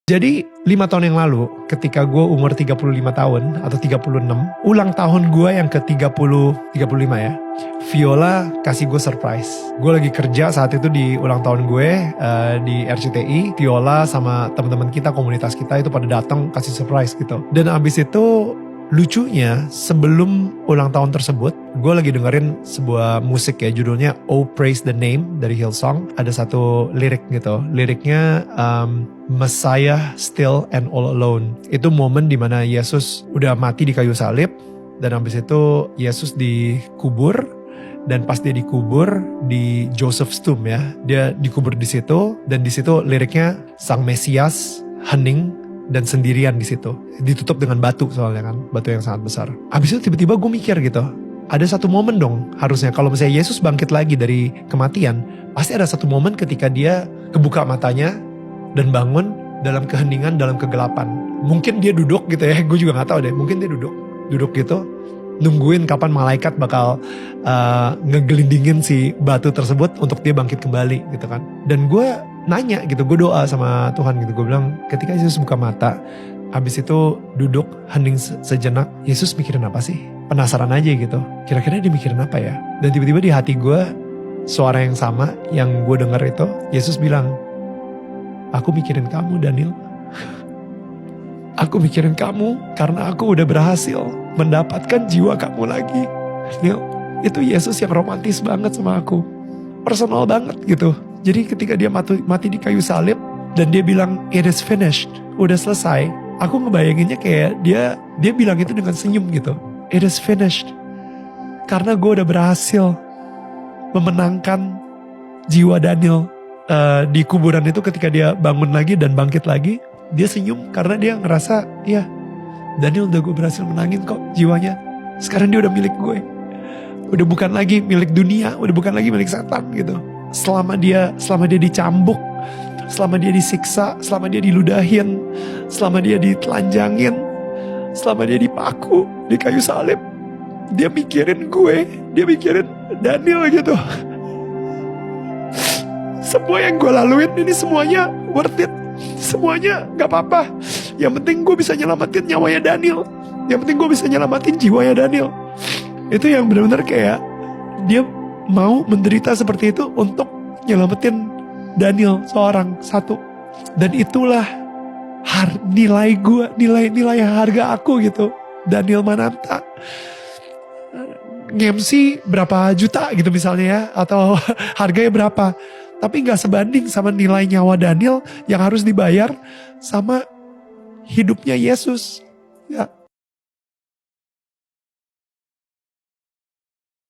Jadi 5 tahun yang lalu ketika gue umur 35 tahun atau 36, ulang tahun gue yang ke 35 ya, Viola kasih gue surprise. Gue lagi kerja saat itu di ulang tahun gue di RCTI. Viola sama teman-teman kita, komunitas kita itu pada datang kasih surprise gitu. Dan abis itu lucunya sebelum ulang tahun tersebut, gue lagi dengerin sebuah musik ya, judulnya Oh Praise the Name dari Hillsong. Ada satu lirik gitu, liriknya Messiah still and all alone. Itu momen dimana Yesus udah mati di kayu salib, dan habis itu Yesus dikubur. Dan pas dia dikubur di Joseph's tomb ya, dia dikubur di situ, dan di situ liriknya Sang Mesias hening dan sendirian di situ, ditutup dengan batu soalnya kan, batu yang sangat besar. Abis itu tiba-tiba gue mikir gitu, ada satu momen dong harusnya kalau misalnya Yesus bangkit lagi dari kematian, pasti ada satu momen ketika dia kebuka matanya dan bangun dalam keheningan, dalam kegelapan. Mungkin dia duduk gitu ya, gue juga nggak tahu deh. Mungkin dia duduk gitu, nungguin kapan malaikat bakal ngegelindingin si batu tersebut untuk dia bangkit kembali gitu kan. Dan gue nanya gitu, gue doa sama Tuhan gitu, gue bilang ketika Yesus buka mata, habis itu duduk hening sejenak, Yesus mikirin apa sih? Penasaran aja gitu, kira-kira dia mikirin apa ya? Dan tiba-tiba di hati gue suara yang sama yang gue dengar itu, Yesus bilang, aku mikirin kamu Daniel. Aku mikirin kamu karena aku udah berhasil mendapatkan jiwa kamu lagi. Daniel, itu Yesus yang romantis banget sama aku, personal banget gitu. Jadi ketika dia mati di kayu salib dan dia bilang it is finished, udah selesai, aku ngebayanginnya kayak dia bilang itu dengan senyum gitu. It is finished. Karena gue udah berhasil memenangkan jiwa Daniel di kuburan itu. Ketika dia bangun lagi dan bangkit lagi, dia senyum karena dia ngerasa, ya Daniel udah gue berhasil menangin kok jiwanya. Sekarang dia udah milik gue. Udah bukan lagi milik dunia, udah bukan lagi milik setan gitu. Selama dia dicambuk, selama dia disiksa, selama dia diludahin, selama dia ditelanjangin, selama dia dipaku di kayu salib, dia mikirin gue, dia mikirin Daniel gitu. Semua yang gue laluin ini semuanya worth it, semuanya gak apa-apa. Yang penting gue bisa nyelamatin nyawanya Daniel, yang penting gue bisa nyelamatin jiwanya Daniel. Itu yang benar-benar kayak dia mau menderita seperti itu untuk nyelamatin Daniel seorang satu. Dan itulah nilai gue, nilai harga aku gitu. Daniel Mananta nge-MC berapa juta gitu misalnya ya, atau harganya berapa, tapi gak sebanding sama nilai nyawa Daniel yang harus dibayar sama hidupnya Yesus ya.